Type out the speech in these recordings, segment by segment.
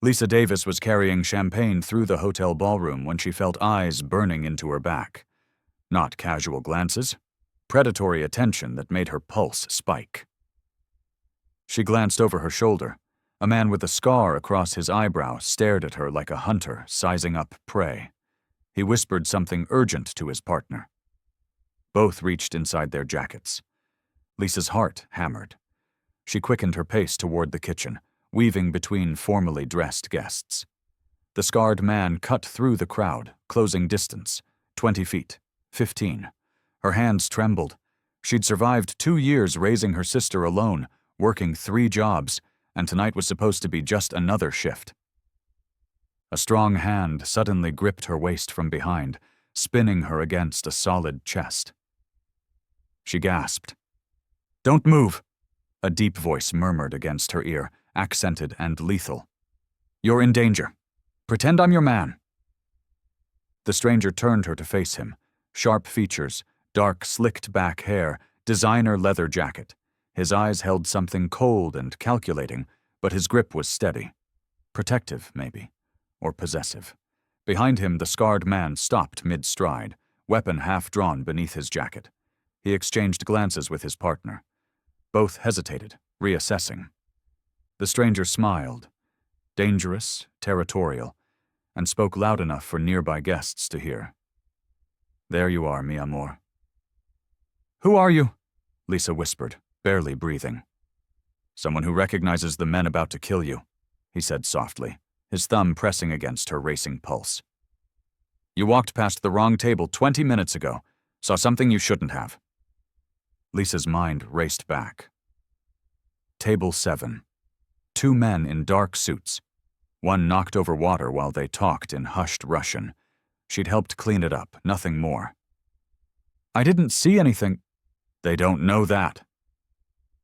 Lisa Davis was carrying champagne through the hotel ballroom when she felt eyes burning into her back. Not casual glances, predatory attention that made her pulse spike. She glanced over her shoulder. A man with a scar across his eyebrow stared at her like a hunter sizing up prey. He whispered something urgent to his partner. Both reached inside their jackets. Lisa's heart hammered. She quickened her pace toward the kitchen, weaving between formally dressed guests. The scarred man cut through the crowd, closing distance, 20 feet, 15. Her hands trembled. She'd survived 2 years raising her sister alone, working 3 jobs, and tonight was supposed to be just another shift. A strong hand suddenly gripped her waist from behind, spinning her against a solid chest. She gasped. "Don't move," a deep voice murmured against her ear, accented and lethal. "You're in danger. Pretend I'm your man." The stranger turned her to face him. Sharp features, dark slicked back hair, designer leather jacket. His eyes held something cold and calculating, but his grip was steady. Protective, maybe, or possessive. Behind him, the scarred man stopped mid-stride, weapon half drawn beneath his jacket. He exchanged glances with his partner. Both hesitated, reassessing. The stranger smiled, dangerous, territorial, and spoke loud enough for nearby guests to hear. "There you are, mi amor." "Who are you?" Lisa whispered, barely breathing. "Someone who recognizes the men about to kill you," he said softly, his thumb pressing against her racing pulse. "You walked past the wrong table 20 minutes ago, saw something you shouldn't have." Lisa's mind raced back. Table 7. 2 men in dark suits. One knocked over water while they talked in hushed Russian. She'd helped clean it up, nothing more. "I didn't see anything." "They don't know that."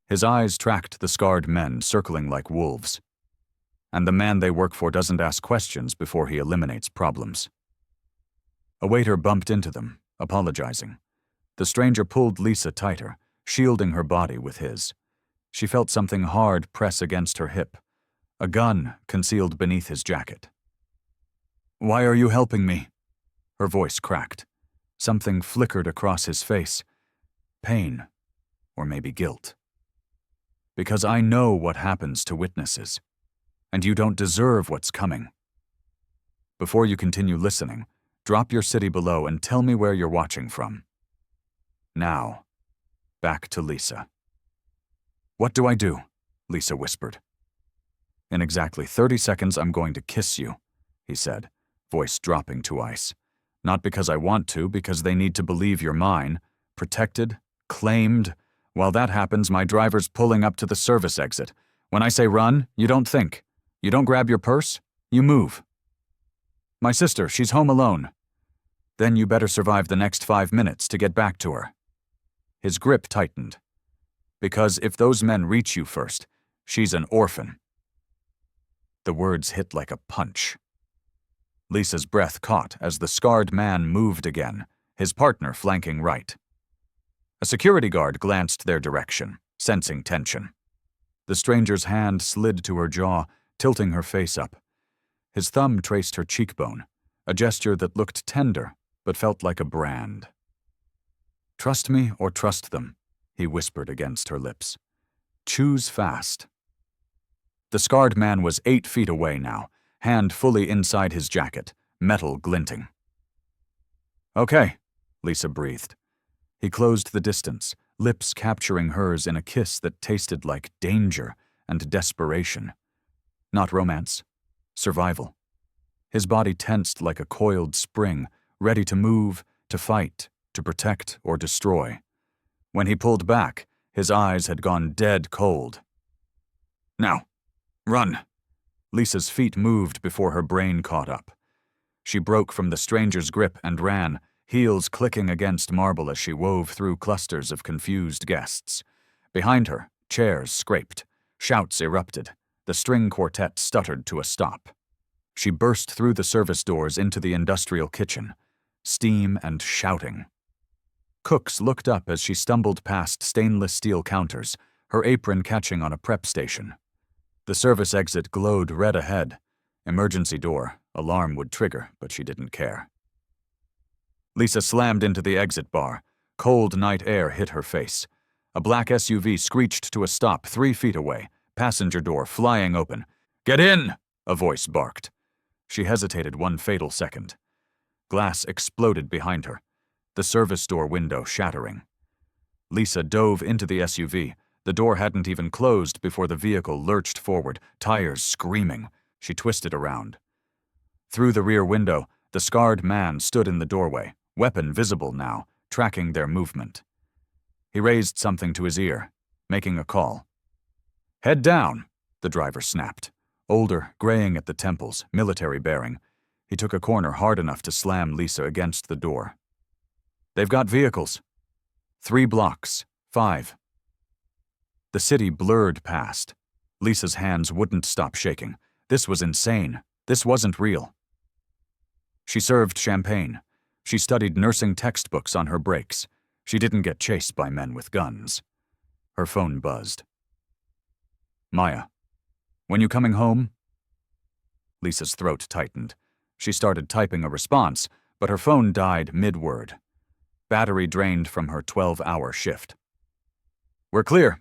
His eyes tracked the scarred men circling like wolves. "And the man they work for doesn't ask questions before he eliminates problems." A waiter bumped into them, apologizing. The stranger pulled Lisa tighter, shielding her body with his. She felt something hard press against her hip, a gun concealed beneath his jacket. "Why are you helping me?" Her voice cracked. Something flickered across his face. Pain, or maybe guilt. "Because I know what happens to witnesses, and you don't deserve what's coming. Before you continue listening, drop your city below and tell me where you're watching from." Now, back to Lisa. "What do I do?" Lisa whispered. "In exactly 30 seconds, I'm going to kiss you," he said, voice dropping to ice. "Not because I want to, because they need to believe you're mine, protected, claimed. While that happens, my driver's pulling up to the service exit. When I say run, you don't think. You don't grab your purse, you move. My sister, she's home alone. Then you better survive the next 5 minutes to get back to her." His grip tightened. "Because if those men reach you first, she's an orphan." The words hit like a punch. Lisa's breath caught as the scarred man moved again, his partner flanking right. A security guard glanced their direction, sensing tension. The stranger's hand slid to her jaw, tilting her face up. His thumb traced her cheekbone, a gesture that looked tender but felt like a brand. "Trust me or trust them," he whispered against her lips. "Choose fast." The scarred man was 8 feet away now, hand fully inside his jacket, metal glinting. "Okay," Lisa breathed. He closed the distance, lips capturing hers in a kiss that tasted like danger and desperation. Not romance, survival. His body tensed like a coiled spring, ready to move, to fight, to protect or destroy. When he pulled back, his eyes had gone dead cold. "Now, run." Lisa's feet moved before her brain caught up. She broke from the stranger's grip and ran, heels clicking against marble as she wove through clusters of confused guests. Behind her, chairs scraped, shouts erupted. The string quartet stuttered to a stop. She burst through the service doors into the industrial kitchen, steam and shouting. Cooks looked up as she stumbled past stainless steel counters, her apron catching on a prep station. The service exit glowed red ahead. Emergency door. Alarm would trigger, but she didn't care. Lisa slammed into the exit bar. Cold night air hit her face. A black SUV screeched to a stop 3 feet away, passenger door flying open. "Get in!" a voice barked. She hesitated 1 fatal second. Glass exploded behind her, the service door window shattering. Lisa dove into the SUV. The door hadn't even closed before the vehicle lurched forward, tires screaming. She twisted around. Through the rear window, the scarred man stood in the doorway, weapon visible now, tracking their movement. He raised something to his ear, making a call. "Head down," the driver snapped. Older, graying at the temples, military bearing. He took a corner hard enough to slam Lisa against the door. "They've got vehicles. 3 blocks, 5. The city blurred past. Lisa's hands wouldn't stop shaking. This was insane. This wasn't real. She served champagne. She studied nursing textbooks on her breaks. She didn't get chased by men with guns. Her phone buzzed. "Maya, when you coming home?" Lisa's throat tightened. She started typing a response, but her phone died mid-word. Battery drained from her 12-hour shift. "We're clear,"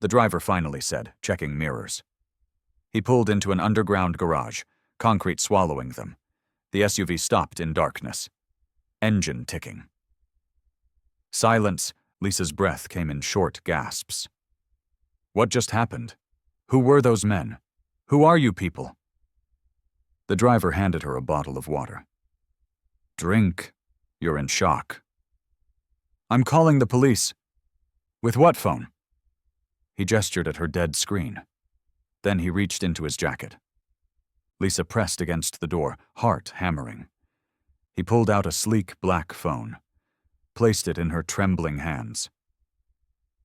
the driver finally said, checking mirrors. He pulled into an underground garage, concrete swallowing them. The SUV stopped in darkness. Engine ticking. Silence. Lisa's breath came in short gasps. What just happened? Who were those men? Who are you people? The driver handed her a bottle of water. "Drink. You're in shock." "I'm calling the police." "With what phone?" He gestured at her dead screen. Then he reached into his jacket. Lisa pressed against the door, heart hammering. He pulled out a sleek black phone, placed it in her trembling hands.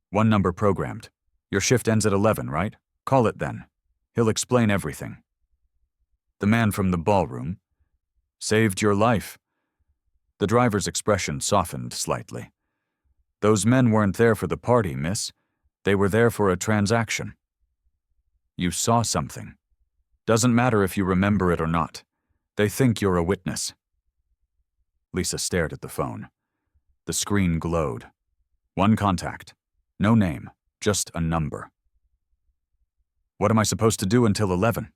"One number programmed. Your shift ends at 11, right? Call it then. He'll explain everything." "The man from the ballroom saved your life." The driver's expression softened slightly. "Those men weren't there for the party, miss. They were there for a transaction." "You saw something. Doesn't matter if you remember it or not. They think you're a witness." Lisa stared at the phone. The screen glowed. One contact. No name, just a number. "What am I supposed to do until 11?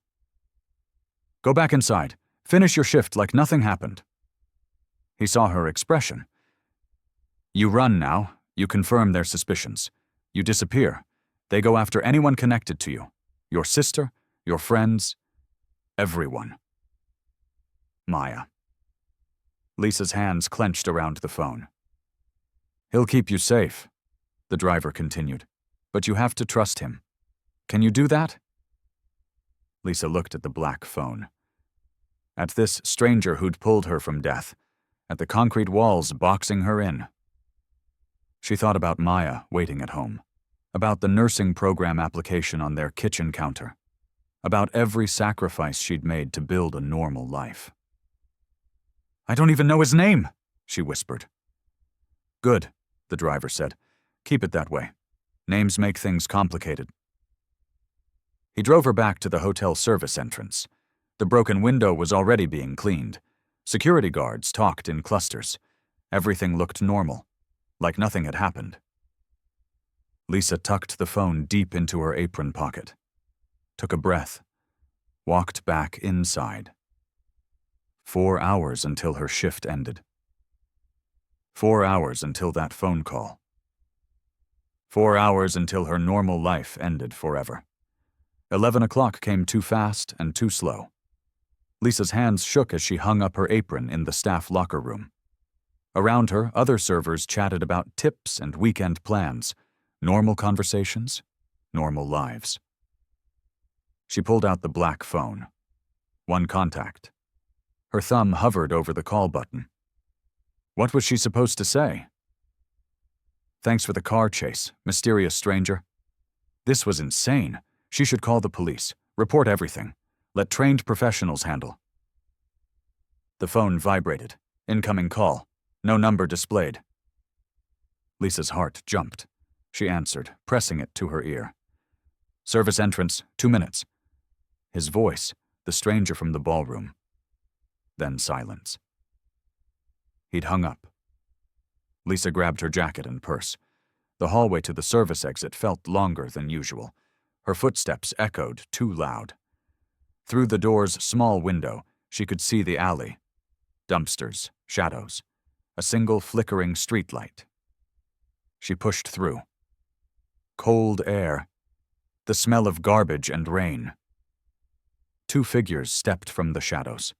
"Go back inside. Finish your shift like nothing happened." He saw her expression. "You run now. You confirm their suspicions. You disappear. They go after anyone connected to you. Your sister, your friends, everyone." Maya. Lisa's hands clenched around the phone. "He'll keep you safe," the driver continued, "but you have to trust him. Can you do that?" Lisa looked at the black phone. At this stranger who'd pulled her from death, at the concrete walls boxing her in. She thought about Maya waiting at home, about the nursing program application on their kitchen counter, about every sacrifice she'd made to build a normal life. "I don't even know his name," she whispered. "Good," the driver said. "Keep it that way. Names make things complicated." He drove her back to the hotel service entrance. The broken window was already being cleaned. Security guards talked in clusters. Everything looked normal, like nothing had happened. Lisa tucked the phone deep into her apron pocket, took a breath, walked back inside. 4 hours until her shift ended. 4 hours until that phone call. 4 hours until her normal life ended forever. 11 o'clock came too fast and too slow. Lisa's hands shook as she hung up her apron in the staff locker room. Around her, other servers chatted about tips and weekend plans, normal conversations, normal lives. She pulled out the black phone. One contact. Her thumb hovered over the call button. What was she supposed to say? "Thanks for the car chase, mysterious stranger." This was insane. She should call the police, report everything, let trained professionals handle. The phone vibrated. Incoming call. No number displayed. Lisa's heart jumped. She answered, pressing it to her ear. "Service entrance, 2 minutes." His voice, the stranger from the ballroom. Then silence. He'd hung up. Lisa grabbed her jacket and purse. The hallway to the service exit felt longer than usual. Her footsteps echoed too loud. Through the door's small window, she could see the alley. Dumpsters, shadows, a single flickering streetlight. She pushed through. Cold air, the smell of garbage and rain. Two figures stepped from the shadows.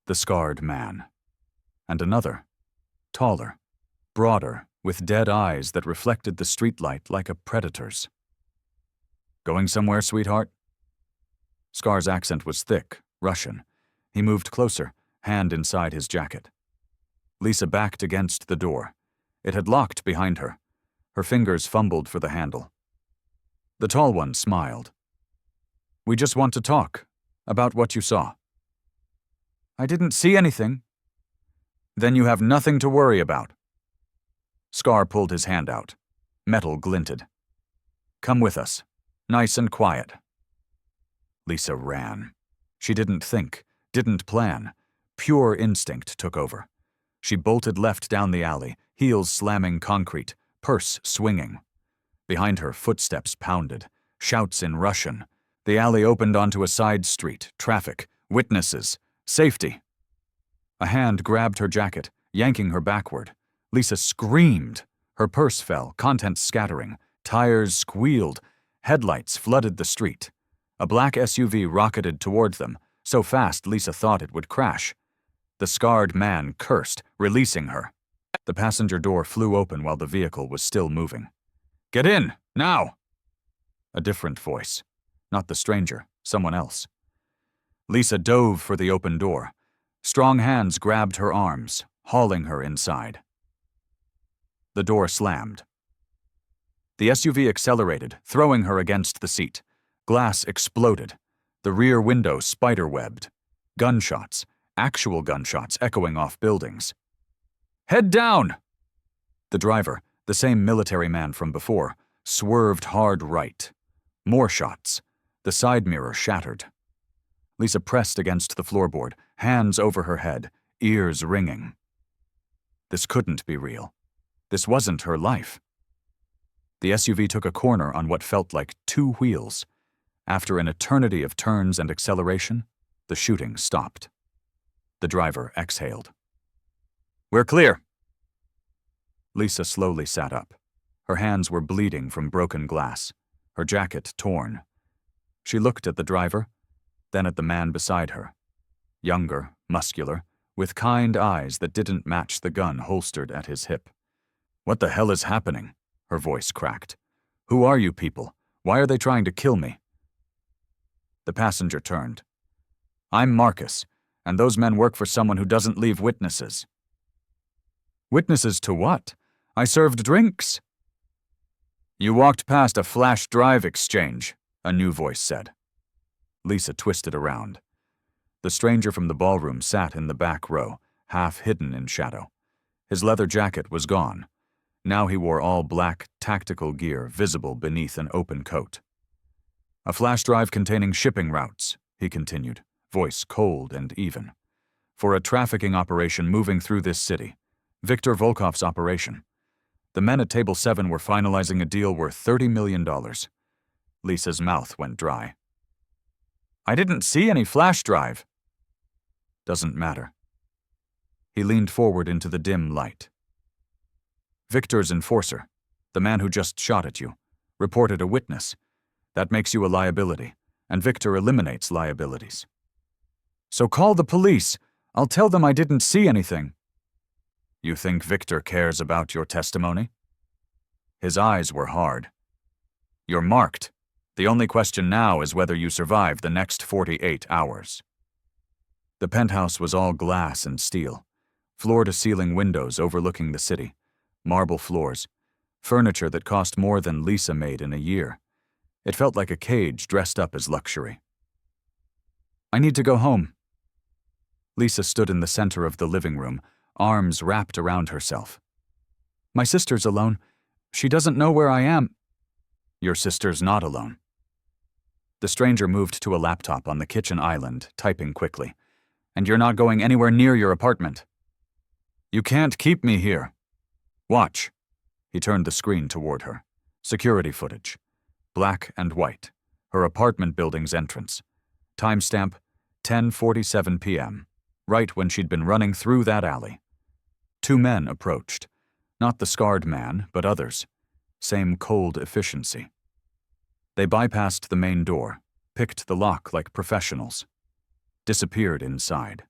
The scarred man, and another, taller, broader, with dead eyes that reflected the streetlight like a predator's. "Going somewhere, sweetheart?" Scar's accent was thick, Russian. He moved closer, hand inside his jacket. Lisa backed against the door. It had locked behind her. Her fingers fumbled for the handle. The tall one smiled. "We just want to talk about what you saw." "I didn't see anything." "Then you have nothing to worry about." Scar pulled his hand out. Metal glinted. "Come with us. Nice and quiet." Lisa ran. She didn't think, didn't plan. Pure instinct took over. She bolted left down the alley, heels slamming concrete, purse swinging. Behind her, footsteps pounded, shouts in Russian. The alley opened onto a side street, traffic, witnesses, safety. A hand grabbed her jacket, yanking her backward. Lisa screamed. Her purse fell, contents scattering. Tires squealed. Headlights flooded the street. A black SUV rocketed toward them, so fast Lisa thought it would crash. The scarred man cursed, releasing her. The passenger door flew open while the vehicle was still moving. "Get in, now!" A different voice. Not the stranger, someone else. Lisa dove for the open door. Strong hands grabbed her arms, hauling her inside. The door slammed. The SUV accelerated, throwing her against the seat. Glass exploded. The rear window spiderwebbed. Gunshots, actual gunshots echoing off buildings. "Head down!" The driver, the same military man from before, swerved hard right. More shots. The side mirror shattered. Lisa pressed against the floorboard, hands over her head, ears ringing. This couldn't be real. This wasn't her life. The SUV took a corner on what felt like two wheels. After an eternity of turns and acceleration, the shooting stopped. The driver exhaled. "We're clear." Lisa slowly sat up. Her hands were bleeding from broken glass, her jacket torn. She looked at the driver, then at the man beside her. Younger, muscular, with kind eyes that didn't match the gun holstered at his hip. "What the hell is happening?" Her voice cracked. "Who are you people? Why are they trying to kill me?" The passenger turned. "I'm Marcus, and those men work for someone who doesn't leave witnesses." "Witnesses to what? I served drinks." "You walked past a flash drive exchange," a new voice said. Lisa twisted around. The stranger from the ballroom sat in the back row, half hidden in shadow. His leather jacket was gone. Now he wore all black, tactical gear visible beneath an open coat. "A flash drive containing shipping routes," he continued, voice cold and even. "For a trafficking operation moving through this city. Viktor Volkov's operation. The men at Table 7 were finalizing a deal worth $30 million. Lisa's mouth went dry. "I didn't see any flash drive." "Doesn't matter." He leaned forward into the dim light. "Victor's enforcer, the man who just shot at you, reported a witness. That makes you a liability, and Victor eliminates liabilities." "So call the police. I'll tell them I didn't see anything." "You think Victor cares about your testimony?" His eyes were hard. "You're marked. The only question now is whether you survive the next 48 hours." The penthouse was all glass and steel. Floor-to-ceiling windows overlooking the city. Marble floors. Furniture that cost more than Lisa made in a year. It felt like a cage dressed up as luxury. "I need to go home." Lisa stood in the center of the living room, arms wrapped around herself. "My sister's alone. She doesn't know where I am." "Your sister's not alone." The stranger moved to a laptop on the kitchen island, typing quickly. "And you're not going anywhere near your apartment." "You can't keep me here." "Watch." He turned the screen toward her. Security footage. Black and white. Her apartment building's entrance. Timestamp, 10:47 p.m., right when she'd been running through that alley. Two men approached. Not the scarred man, but others. Same cold efficiency. They bypassed the main door, picked the lock like professionals. Disappeared inside.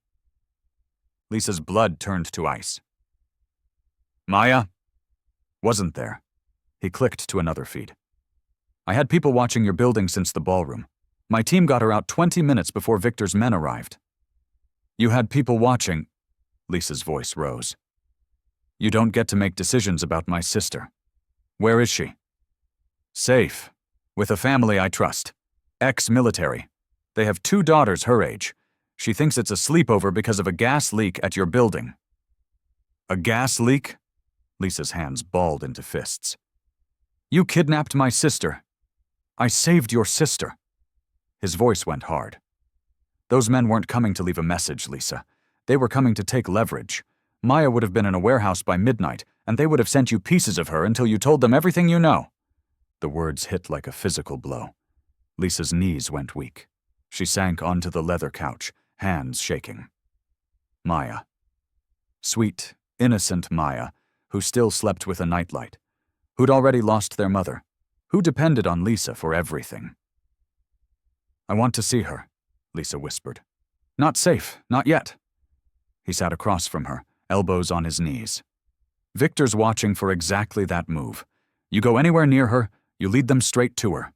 Lisa's blood turned to ice. "Maya?" Wasn't there. He clicked to another feed. "I had people watching your building since the ballroom. My team got her out 20 minutes before Victor's men arrived." "You had people watching?" Lisa's voice rose. "You don't get to make decisions about my sister. Where is she?" "Safe. With a family I trust. Ex-military. They have 2 daughters her age. She thinks it's a sleepover because of a gas leak at your building." "A gas leak?" Lisa's hands balled into fists. "You kidnapped my sister. I saved your sister." His voice went hard. "Those men weren't coming to leave a message, Lisa. They were coming to take leverage. Maya would have been in a warehouse by midnight, and they would have sent you pieces of her until you told them everything you know." The words hit like a physical blow. Lisa's knees went weak. She sank onto the leather couch, hands shaking. Maya. Sweet, innocent Maya, who still slept with a nightlight, who'd already lost their mother, who depended on Lisa for everything. "I want to see her," Lisa whispered. "Not safe, not yet." He sat across from her, elbows on his knees. "Victor's watching for exactly that move. You go anywhere near her, you lead them straight to her."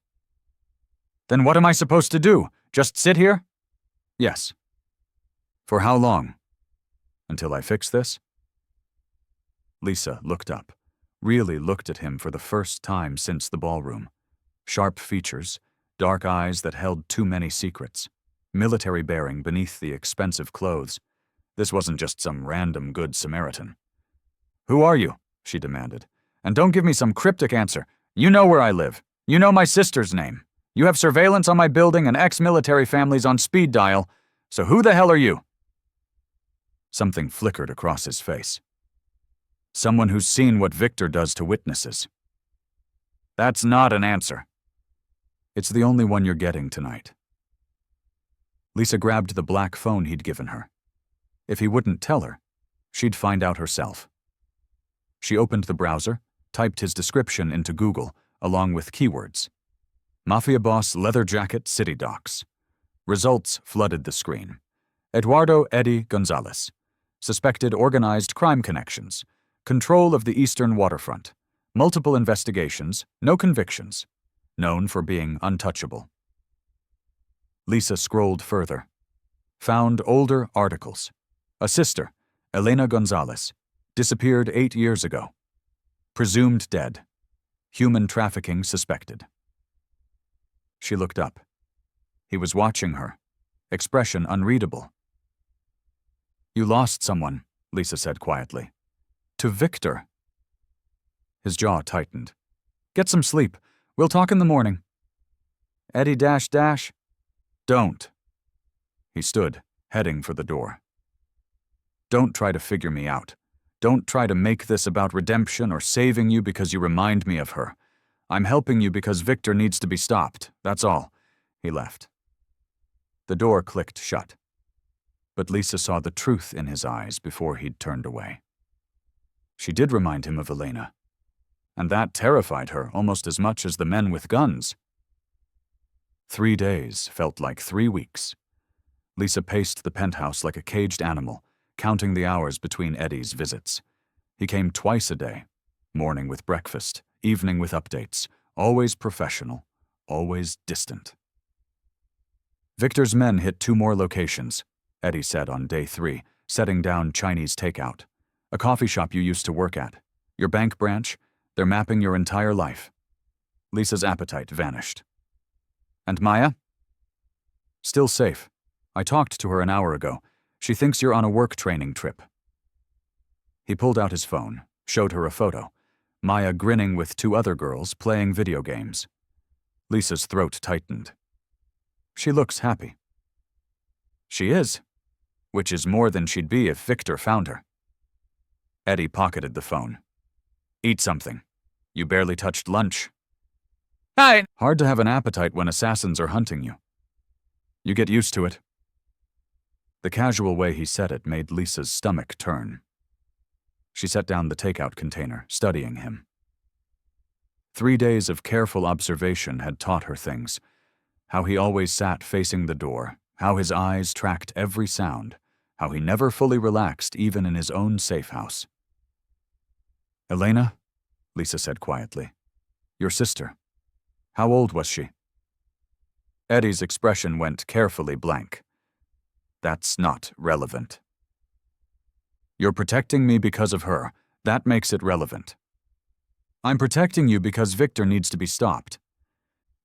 "Then what am I supposed to do? Just sit here?" "Yes." "For how long?" "Until I fix this?" Lisa looked up, really looked at him for the first time since the ballroom. Sharp features, dark eyes that held too many secrets, military bearing beneath the expensive clothes. This wasn't just some random good Samaritan. "Who are you?" she demanded. "And don't give me some cryptic answer. You know where I live. You know my sister's name. You have surveillance on my building and ex-military families on speed dial. So who the hell are you?" Something flickered across his face. "Someone who's seen what Victor does to witnesses." "That's not an answer." "It's the only one you're getting tonight." Lisa grabbed the black phone he'd given her. If he wouldn't tell her, she'd find out herself. She opened the browser, typed his description into Google, along with keywords. Mafia Boss leather jacket city docks. Results flooded the screen. Eduardo Eddie Gonzalez. Suspected organized crime connections. Control of the eastern waterfront. Multiple investigations, no convictions. Known for being untouchable. Lisa scrolled further. Found older articles. A sister, Elena Gonzalez, disappeared 8 years ago. Presumed dead. Human trafficking suspected. She looked up. He was watching her, expression unreadable. "You lost someone," Lisa said quietly. "To Victor." His jaw tightened. "Get some sleep. We'll talk in the morning." "Eddie dash dash." "Don't." He stood, heading for the door. "Don't try to figure me out. Don't try to make this about redemption or saving you because you remind me of her. I'm helping you because Victor needs to be stopped, that's all." He left. The door clicked shut. But Lisa saw the truth in his eyes before he'd turned away. She did remind him of Elena. And that terrified her almost as much as the men with guns. 3 days felt like 3 weeks. Lisa paced the penthouse like a caged animal, counting the hours between Eddie's visits. He came twice a day, morning with breakfast, evening with updates, always professional, always distant. "Victor's men hit 2 more locations," Eddie said on day 3, setting down Chinese takeout. "A coffee shop you used to work at. Your bank branch. They're mapping your entire life." Lisa's appetite vanished. "And Maya?" "Still safe. I talked to her an hour ago. She thinks you're on a work training trip." He pulled out his phone, showed her a photo. Maya grinning with 2 other girls playing video games. Lisa's throat tightened. She looks happy. She is, which is more than she'd be if Victor found her. Eddie pocketed the phone. Eat something. You barely touched lunch. Hi. Hard to have an appetite when assassins are hunting you. You get used to it. The casual way he said it made Lisa's stomach turn. She set down the takeout container, studying him. 3 days of careful observation had taught her things. How he always sat facing the door, how his eyes tracked every sound, how he never fully relaxed even in his own safe house. Elena, Lisa said quietly. Your sister. How old was she? Eddie's expression went carefully blank. That's not relevant. You're protecting me because of her. That makes it relevant. I'm protecting you because Victor needs to be stopped.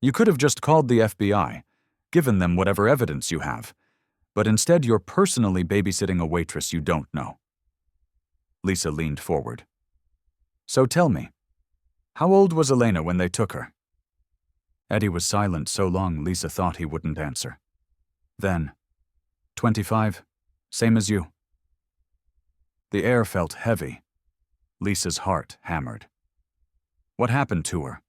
You could have just called the FBI, given them whatever evidence you have, but instead you're personally babysitting a waitress you don't know. Lisa leaned forward. So tell me, how old was Elena when they took her? Eddie was silent so long Lisa thought he wouldn't answer. Then, 25, same as you. The air felt heavy. Lisa's heart hammered. What happened to her?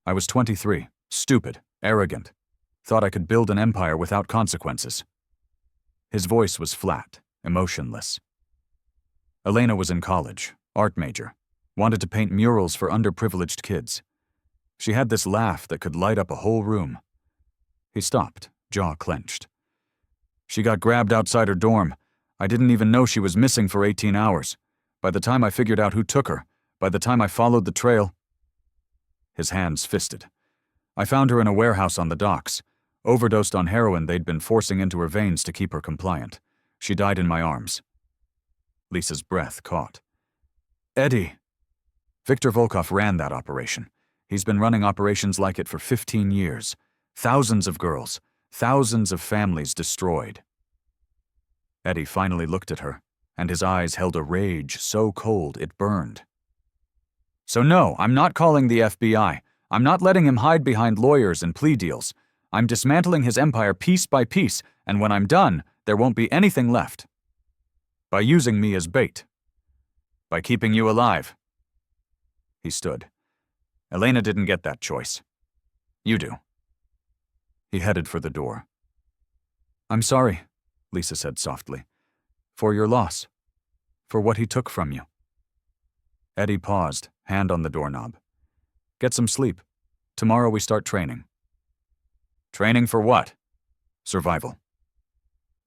I was 23, stupid, arrogant. Thought I could build an empire without consequences. His voice was flat, emotionless. Elena was in college, art major, wanted to paint murals for underprivileged kids. She had this laugh that could light up a whole room. He stopped, jaw clenched. She got grabbed outside her dorm. I didn't even know she was missing for 18 hours. By the time I figured out who took her, by the time I followed the trail. His hands fisted. I found her in a warehouse on the docks. Overdosed on heroin they'd been forcing into her veins to keep her compliant. She died in my arms. Lisa's breath caught. Eddie. Victor Volkov ran that operation. He's been running operations like it for 15 years. Thousands of girls, thousands of families destroyed. Eddie finally looked at her, and his eyes held a rage so cold it burned. So no, I'm not calling the FBI. I'm not letting him hide behind lawyers and plea deals. I'm dismantling his empire piece by piece, and when I'm done, there won't be anything left. By using me as bait. By keeping you alive. He stood. Elena didn't get that choice. You do. He headed for the door. I'm sorry, Lisa said softly, for your loss, for what he took from you. Eddie paused, hand on the doorknob. Get some sleep. Tomorrow we start training. Training for what? Survival.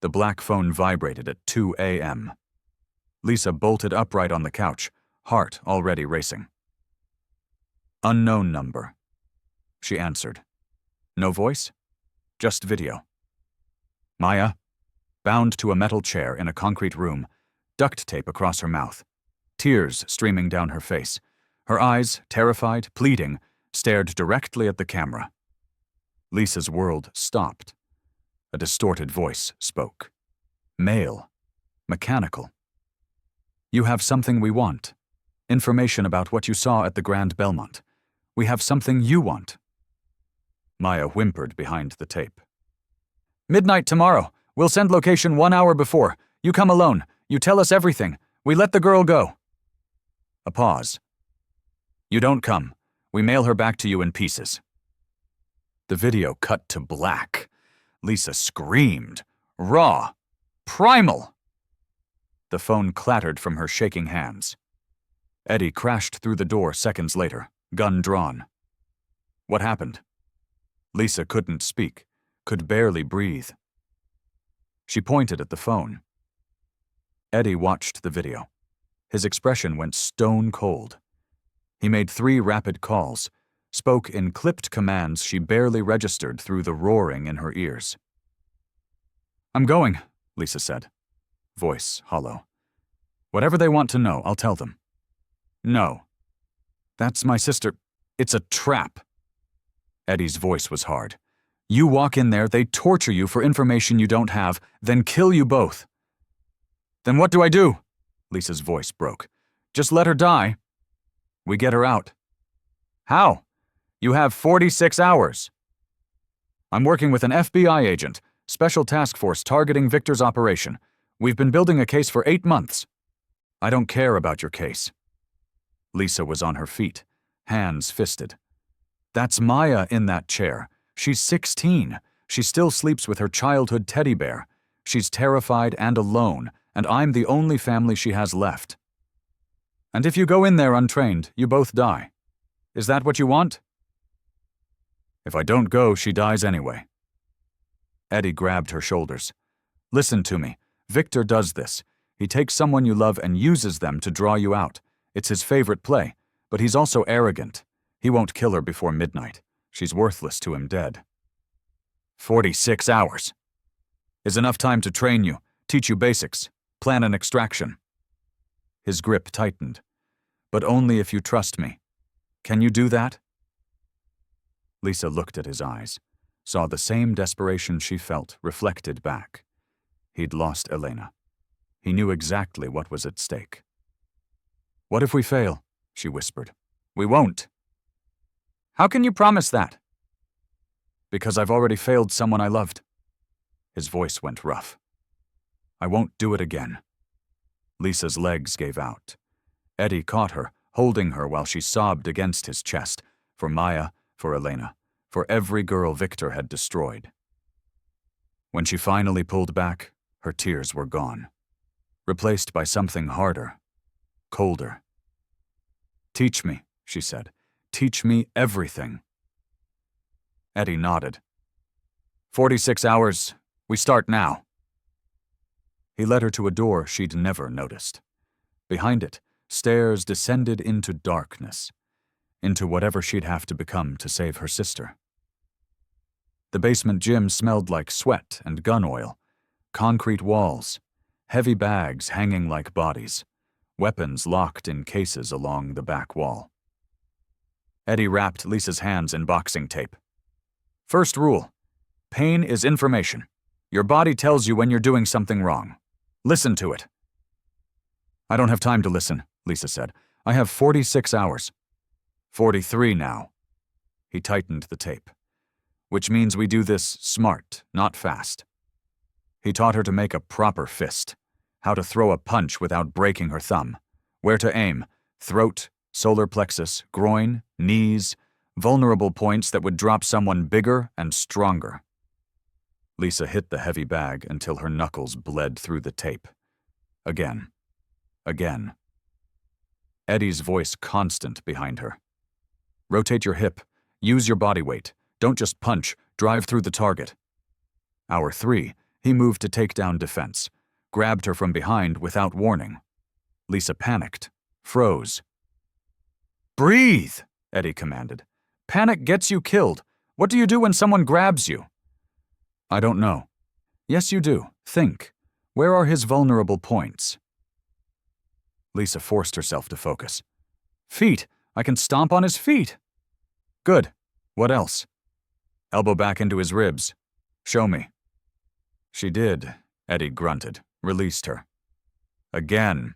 The black phone vibrated at 2 a.m. Lisa bolted upright on the couch, heart already racing. Unknown number. She answered. No voice? Just video. Maya, bound to a metal chair in a concrete room, duct tape across her mouth, tears streaming down her face. Her eyes, terrified, pleading, stared directly at the camera. Lisa's world stopped. A distorted voice spoke. Male. Mechanical. You have something we want. Information about what you saw at the Grand Belmont. We have something you want. Maya whimpered behind the tape. Midnight tomorrow. We'll send location 1 hour before. You come alone. You tell us everything. We let the girl go. A pause. You don't come. We mail her back to you in pieces. The video cut to black. Lisa screamed. Raw. Primal. The phone clattered from her shaking hands. Eddie crashed through the door seconds later, gun drawn. What happened? Lisa couldn't speak, could barely breathe. She pointed at the phone. Eddie watched the video. His expression went stone cold. He made 3 rapid calls, spoke in clipped commands she barely registered through the roaring in her ears. I'm going, Lisa said, voice hollow. Whatever they want to know, I'll tell them. No. That's my sister. It's a trap. Eddie's voice was hard. You walk in there, they torture you for information you don't have, then kill you both. Then what do I do? Lisa's voice broke. Just let her die. We get her out. How? You have 46 hours. I'm working with an FBI agent, special task force targeting Victor's operation. We've been building a case for 8 months. I don't care about your case. Lisa was on her feet, hands fisted. That's Maya in that chair. She's 16. She still sleeps with her childhood teddy bear. She's terrified and alone, and I'm the only family she has left. And if you go in there untrained, you both die. Is that what you want? If I don't go, she dies anyway. Eddie grabbed her shoulders. Listen to me. Victor does this. He takes someone you love and uses them to draw you out. It's his favorite play, but he's also arrogant. He won't kill her before midnight. She's worthless to him dead. 46 hours. Is enough time to train you, teach you basics, plan an extraction. His grip tightened. But only if you trust me. Can you do that? Lisa looked at his eyes, saw the same desperation she felt reflected back. He'd lost Elena. He knew exactly what was at stake. What if we fail? She whispered. We won't. How can you promise that? Because I've already failed someone I loved. His voice went rough. I won't do it again. Lisa's legs gave out. Eddie caught her, holding her while she sobbed against his chest, for Maya, for Elena, for every girl Victor had destroyed. When she finally pulled back, her tears were gone, replaced by something harder, colder. Teach me, she said. Teach me everything. Eddie nodded. 46 hours. We start now. He led her to a door she'd never noticed. Behind it, stairs descended into darkness, into whatever she'd have to become to save her sister. The basement gym smelled like sweat and gun oil, concrete walls, heavy bags hanging like bodies, weapons locked in cases along the back wall. Eddie wrapped Lisa's hands in boxing tape. First rule, pain is information. Your body tells you when you're doing something wrong. Listen to it. I don't have time to listen, Lisa said. I have 46 hours. 43 now. He tightened the tape. Which means we do this smart, not fast. He taught her to make a proper fist, how to throw a punch without breaking her thumb, where to aim, throat, solar plexus, groin, knees, vulnerable points that would drop someone bigger and stronger. Lisa hit the heavy bag until her knuckles bled through the tape. Again. Again. Eddie's voice constant behind her. Rotate your hip. Use your body weight. Don't just punch. Drive through the target. Hour 3, he moved to take down defense. Grabbed her from behind without warning. Lisa panicked. Froze. Breathe, Eddie commanded. Panic gets you killed. What do you do when someone grabs you? I don't know. Yes, you do. Think. Where are his vulnerable points? Lisa forced herself to focus. Feet. I can stomp on his feet. Good. What else? Elbow back into his ribs. Show me. She did, Eddie grunted, released her. Again.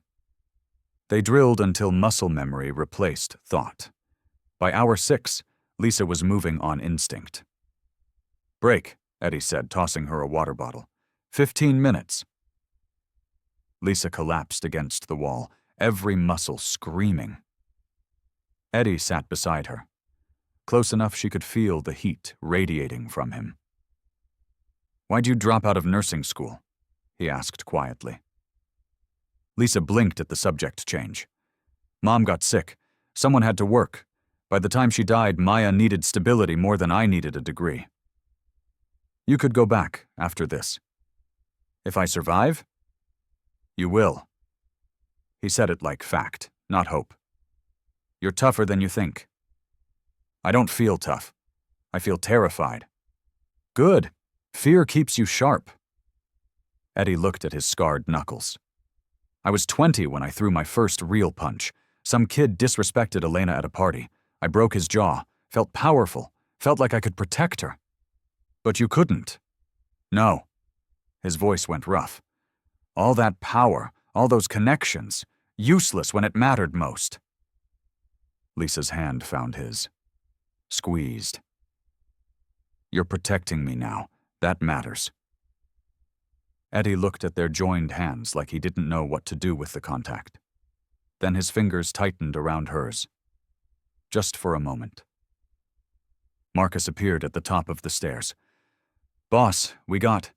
They drilled until muscle memory replaced thought. By hour 6, Lisa was moving on instinct. Break, Eddie said, tossing her a water bottle. 15 minutes. Lisa collapsed against the wall, every muscle screaming. Eddie sat beside her, close enough she could feel the heat radiating from him. Why'd you drop out of nursing school? He asked quietly. Lisa blinked at the subject change. Mom got sick. Someone had to work. By the time she died, Maya needed stability more than I needed a degree. You could go back after this. If I survive? You will. He said it like fact, not hope. You're tougher than you think. I don't feel tough. I feel terrified. Good. Fear keeps you sharp. Eddie looked at his scarred knuckles. I was 20 when I threw my first real punch. Some kid disrespected Elena at a party. I broke his jaw, felt powerful, felt like I could protect her. But you couldn't. No. His voice went rough. All that power, all those connections, useless when it mattered most. Lisa's hand found his. Squeezed. You're protecting me now. That matters. Eddie looked at their joined hands like he didn't know what to do with the contact. Then his fingers tightened around hers. Just for a moment. Marcus appeared at the top of the stairs. "Boss, we got—"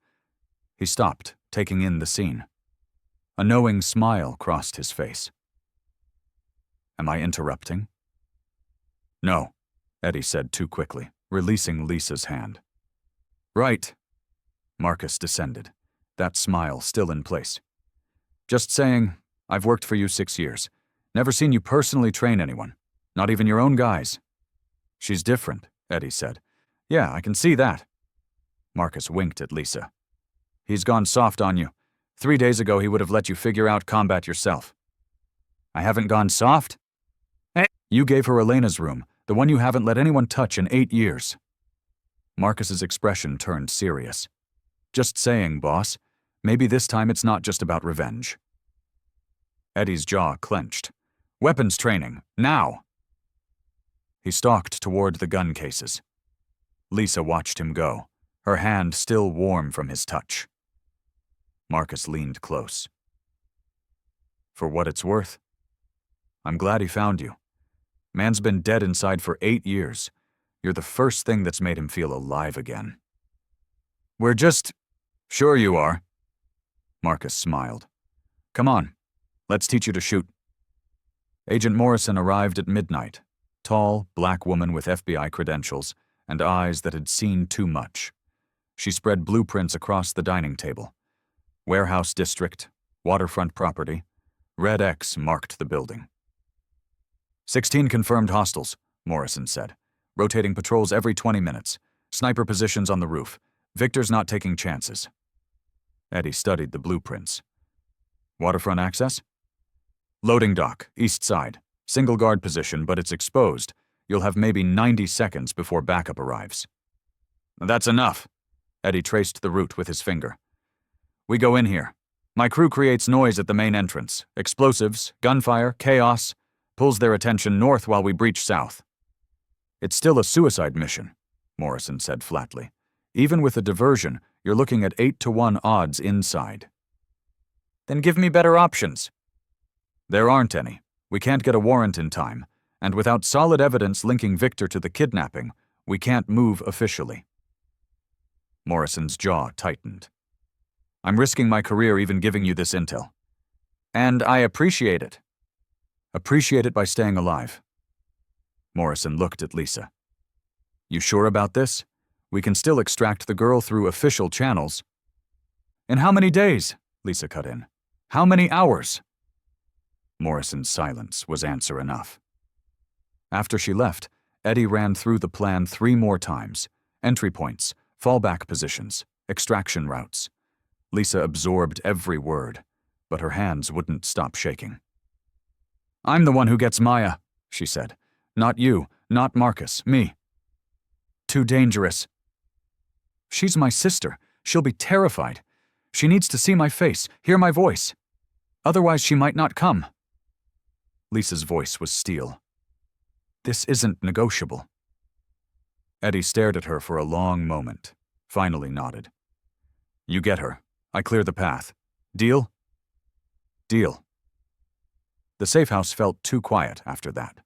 He stopped, taking in the scene. A knowing smile crossed his face. "Am I interrupting?" "No," Eddie said too quickly, releasing Lisa's hand. "Right." Marcus descended, that smile still in place. "Just saying, I've worked for you 6 years. Never seen you personally train anyone, not even your own guys." "She's different," Eddie said. "Yeah, I can see that." Marcus winked at Lisa. "He's gone soft on you. 3 days ago he would have let you figure out combat yourself." "I haven't gone soft?" "You gave her Elena's room, the one you haven't let anyone touch in 8 years. Marcus's expression turned serious. "Just saying, boss. Maybe this time it's not just about revenge." Eddie's jaw clenched. "Weapons training, now!" He stalked toward the gun cases. Lisa watched him go, her hand still warm from his touch. Marcus leaned close. "For what it's worth, I'm glad he found you. Man's been dead inside for 8 years. You're the first thing that's made him feel alive again." "We're just—" "Sure you are." Marcus smiled. "Come on, let's teach you to shoot." Agent Morrison arrived at midnight, tall, black woman with FBI credentials and eyes that had seen too much. She spread blueprints across the dining table. Warehouse district, waterfront property, red X marked the building. 16 confirmed hostiles, Morrison said. Rotating patrols every 20 minutes. Sniper positions on the roof. Victor's not taking chances. Eddie studied the blueprints. Waterfront access? Loading dock, east side. Single guard position, but it's exposed. You'll have maybe 90 seconds before backup arrives. That's enough. Eddie traced the route with his finger. We go in here. My crew creates noise at the main entrance. Explosives, gunfire, chaos. Pulls their attention north while we breach south. It's still a suicide mission, Morrison said flatly. Even with a diversion, you're looking at 8-to-1 odds inside. Then give me better options. There aren't any. We can't get a warrant in time, and without solid evidence linking Victor to the kidnapping, we can't move officially. Morrison's jaw tightened. I'm risking my career even giving you this intel. And I appreciate it. Appreciate it by staying alive. Morrison looked at Lisa. You sure about this? We can still extract the girl through official channels. In how many days? Lisa cut in. How many hours? Morrison's silence was answer enough. After she left, Eddie ran through the plan 3 more times. Entry points, fallback positions, extraction routes. Lisa absorbed every word, but her hands wouldn't stop shaking. I'm the one who gets Maya, she said. Not you, not Marcus, me. Too dangerous. She's my sister. She'll be terrified. She needs to see my face, hear my voice. Otherwise she might not come. Lisa's voice was steel. This isn't negotiable. Eddie stared at her for a long moment, finally nodded. You get her. I clear the path. Deal? Deal. The safe house felt too quiet after that.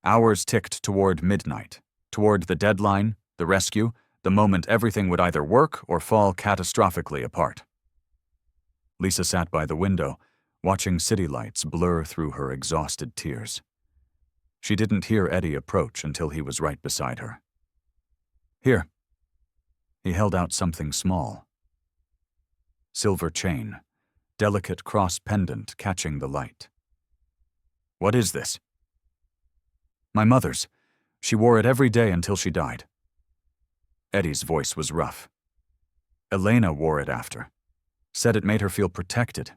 Hours ticked toward midnight, toward the deadline, the rescue, the moment everything would either work or fall catastrophically apart. Lisa sat by the window, watching city lights blur through her exhausted tears. She didn't hear Eddie approach until he was right beside her. Here. He held out something small. Silver chain, delicate cross pendant catching the light. What is this? My mother's. She wore it every day until she died. Eddie's voice was rough. Elena wore it after. Said it made her feel protected.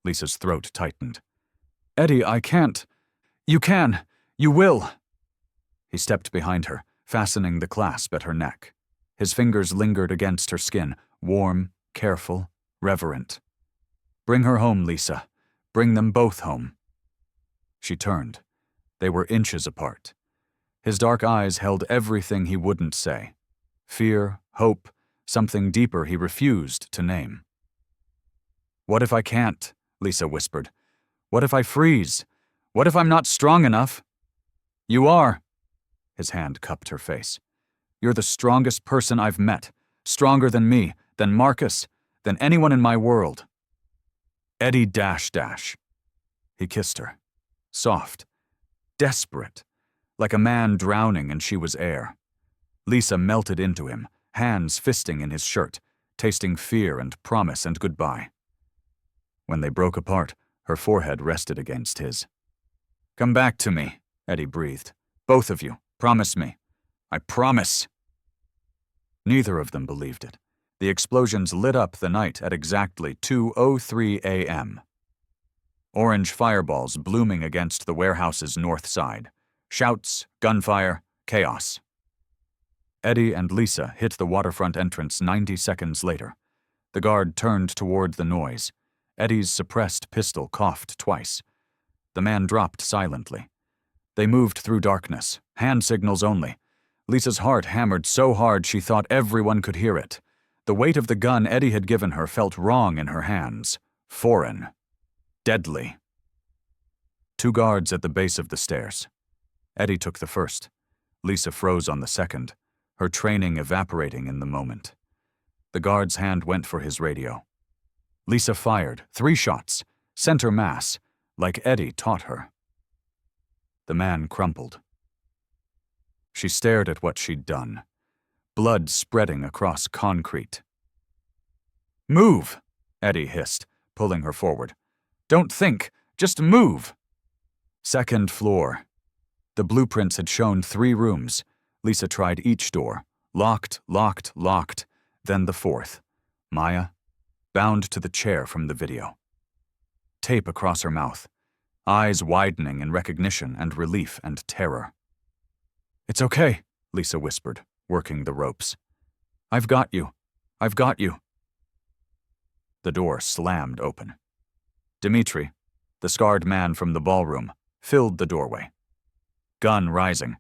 Lisa's throat tightened. Eddie, I can't. You can. You will. He stepped behind her, fastening the clasp at her neck. His fingers lingered against her skin, warm, careful, reverent. Bring her home, Lisa. Bring them both home. She turned. They were inches apart. His dark eyes held everything he wouldn't say. Fear, hope, something deeper he refused to name. "What if I can't?" Lisa whispered. "What if I freeze? What if I'm not strong enough?" "You are." His hand cupped her face. "You're the strongest person I've met. Stronger than me, than Marcus, than anyone in my world." Eddie dash. He kissed her. Soft. Desperate. Like a man drowning and she was air. Lisa melted into him, hands fisting in his shirt, tasting fear and promise and goodbye. When they broke apart, her forehead rested against his. "Come back to me," Eddie breathed. "Both of you. Promise me. I promise." Neither of them believed it. The explosions lit up the night at exactly 2:03 a.m. Orange fireballs blooming against the warehouse's north side. Shouts, gunfire, chaos. Eddie and Lisa hit the waterfront entrance 90 seconds later. The guard turned toward the noise. Eddie's suppressed pistol coughed twice. The man dropped silently. They moved through darkness, hand signals only. Lisa's heart hammered so hard she thought everyone could hear it. The weight of the gun Eddie had given her felt wrong in her hands. Foreign. Deadly. 2 guards at the base of the stairs. Eddie took the first. Lisa froze on the second, her training evaporating in the moment. The guard's hand went for his radio. Lisa fired, 3 shots, center mass, like Eddie taught her. The man crumpled. She stared at what she'd done, blood spreading across concrete. "Move," Eddie hissed, pulling her forward. "Don't think, just move." 2nd floor. The blueprints had shown 3 rooms. Lisa tried each door. Locked, then the 4th. Maya, bound to the chair from the video. Tape across her mouth. Eyes widening in recognition and relief and terror. "It's okay," Lisa whispered, working the ropes. I've got you. The door slammed open. Dmitri, the scarred man from the ballroom, filled the doorway. Gun rising.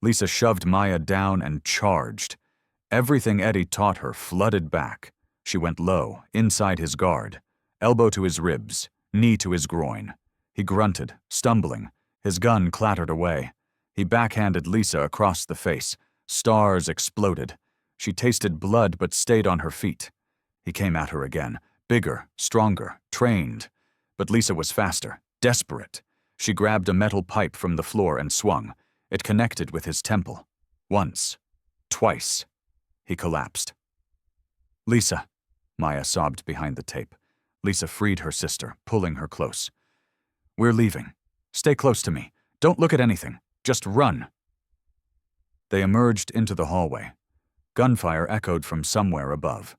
Lisa shoved Maya down and charged. Everything Eddie taught her flooded back. She went low, inside his guard, elbow to his ribs, knee to his groin. He grunted, stumbling. His gun clattered away. He backhanded Lisa across the face. Stars exploded. She tasted blood but stayed on her feet. He came at her again, bigger, stronger, trained. But Lisa was faster, desperate. She grabbed a metal pipe from the floor and swung. It connected with his temple. Once. Twice. He collapsed. "Lisa," Maya sobbed behind the tape. Lisa freed her sister, pulling her close. "We're leaving. Stay close to me. Don't look at anything. Just run." They emerged into the hallway. Gunfire echoed from somewhere above.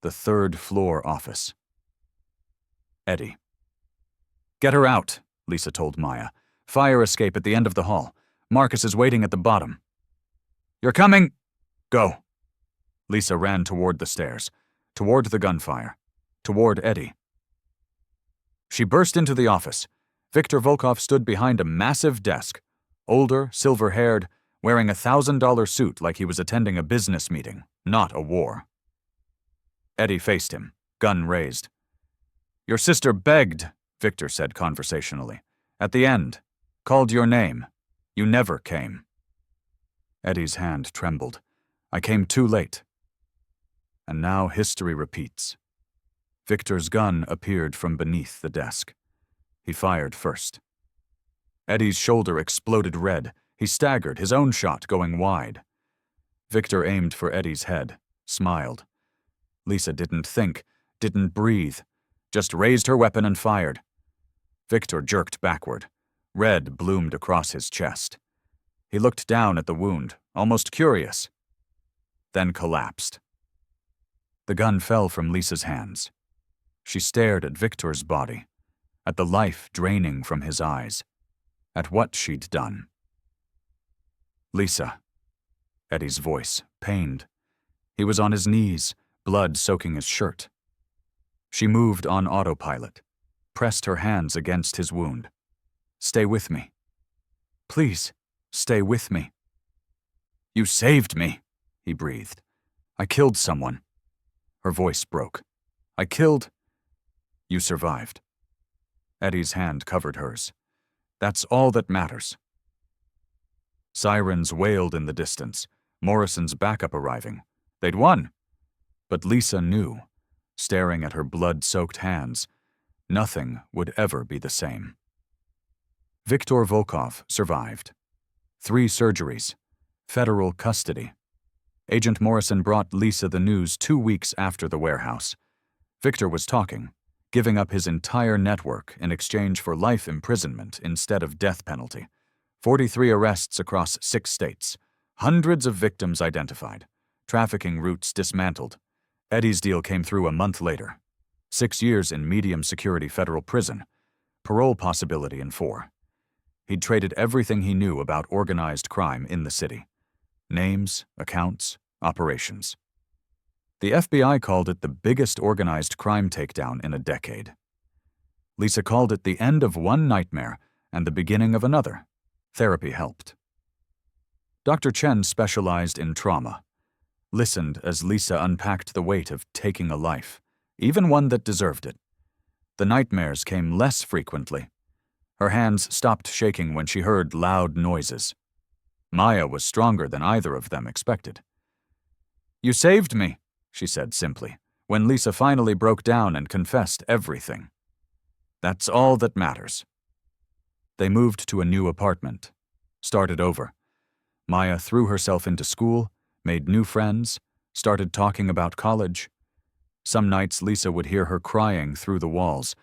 The 3rd floor office. Eddie. "Get her out," Lisa told Maya. "Fire escape at the end of the hall. Marcus is waiting at the bottom." "You're coming!" "Go." Lisa ran toward the stairs, toward the gunfire, toward Eddie. She burst into the office. Viktor Volkov stood behind a massive desk, older, silver-haired, wearing a $1,000 suit like he was attending a business meeting, not a war. Eddie faced him, gun raised. "Your sister begged," Viktor said conversationally. "At the end. Called your name. You never came." Eddie's hand trembled. "I came too late." And now history repeats. Viktor's gun appeared from beneath the desk. He fired first. Eddie's shoulder exploded red. He staggered, his own shot going wide. Viktor aimed for Eddie's head, smiled. Lisa didn't think, didn't breathe, just raised her weapon and fired. Viktor jerked backward. Red bloomed across his chest. He looked down at the wound, almost curious, then collapsed. The gun fell from Lisa's hands. She stared at Viktor's body, at the life draining from his eyes, at what she'd done. "Lisa." Eddie's voice, pained. He was on his knees, blood soaking his shirt. She moved on autopilot, pressed her hands against his wound. "Stay with me." "Please," Stay with me." "You saved me," he breathed. "I killed someone." Her voice broke. "I killed—" "You survived." Eddie's hand covered hers. "That's all that matters." Sirens wailed in the distance, Morrison's backup arriving. They'd won. But Lisa knew, staring at her blood-soaked hands, nothing would ever be the same. Viktor Volkov survived. 3 surgeries. Federal custody. Agent Morrison brought Lisa the news 2 weeks after the warehouse. Viktor was talking, giving up his entire network in exchange for life imprisonment instead of death penalty. 43 arrests across 6 states. Hundreds of victims identified. Trafficking routes dismantled. Eddie's deal came through a month later. 6 years in medium-security federal prison. Parole possibility in 4. He'd traded everything he knew about organized crime in the city. Names, accounts, operations. The FBI called it the biggest organized crime takedown in a decade. Lisa called it the end of one nightmare and the beginning of another. Therapy helped. Dr. Chen specialized in trauma. Listened as Lisa unpacked the weight of taking a life, even one that deserved it. The nightmares came less frequently. Her hands stopped shaking when she heard loud noises. Maya was stronger than either of them expected. "You saved me," she said simply, when Lisa finally broke down and confessed everything. "That's all that matters." They moved to a new apartment. Started over. Maya threw herself into school, made new friends, started talking about college. Some nights Lisa would hear her crying through the walls,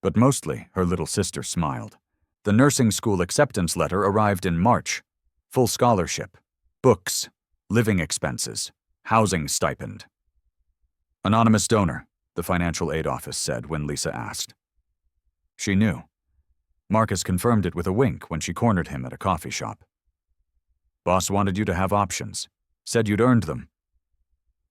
but mostly her little sister smiled. The nursing school acceptance letter arrived in March. Full scholarship, books, living expenses, housing stipend. "Anonymous donor," the financial aid office said when Lisa asked. She knew. Marcus confirmed it with a wink when she cornered him at a coffee shop. "Boss wanted you to have options. Said you'd earned them."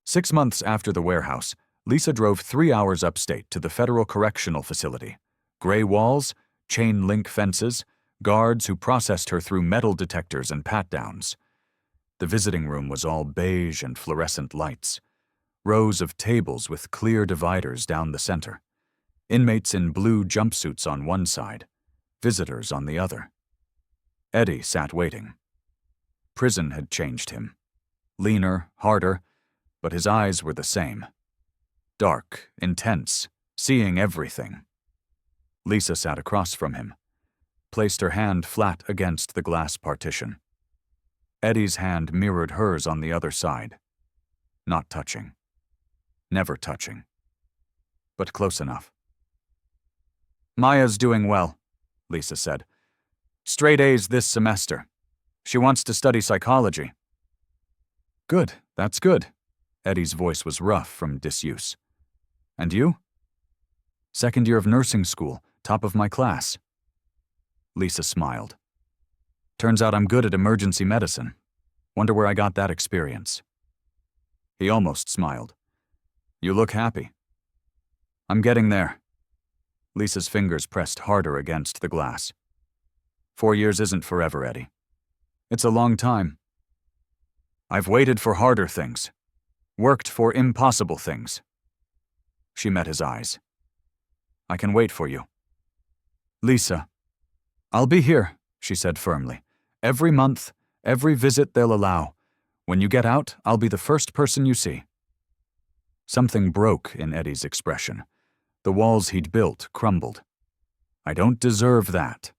6 months after the warehouse, Lisa drove 3 hours upstate to the Federal Correctional Facility. Gray walls, chain-link fences, guards who processed her through metal detectors and pat-downs. The visiting room was all beige and fluorescent lights. Rows of tables with clear dividers down the center. Inmates in blue jumpsuits on one side, visitors on the other. Eddie sat waiting. Prison had changed him. Leaner, harder, but his eyes were the same. Dark, intense, seeing everything. Lisa sat across from him, placed her hand flat against the glass partition. Eddie's hand mirrored hers on the other side. Not touching. Never touching. But close enough. "Maya's doing well," Lisa said. "Straight A's this semester. She wants to study psychology." "Good, that's good." Eddie's voice was rough from disuse. "And you?" "Second year of nursing school, top of my class." Lisa smiled. "Turns out I'm good at emergency medicine. Wonder where I got that experience." He almost smiled. "You look happy." "I'm getting there." Lisa's fingers pressed harder against the glass. 4 years isn't forever, Eddie. It's a long time. I've waited for harder things. Worked for impossible things. She met his eyes. "I can wait for you." "Lisa." "I'll be here," she said firmly. "Every month, every visit they'll allow. When you get out, I'll be the first person you see." Something broke in Eddie's expression. The walls he'd built crumbled. "I don't deserve that."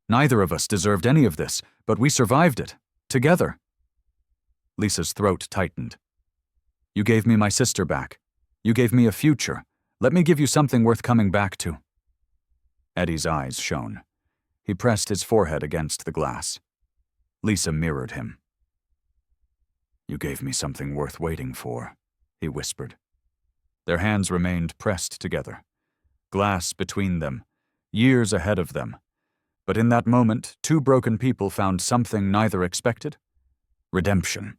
"Neither of us deserved any of this, but we survived it. Together." Lisa's throat tightened. "You gave me my sister back. You gave me a future. Let me give you something worth coming back to." Eddie's eyes shone. He pressed his forehead against the glass. Lisa mirrored him. "You gave me something worth waiting for," he whispered. Their hands remained pressed together. Glass between them, years ahead of them. But in that moment, 2 broken people found something neither expected: redemption.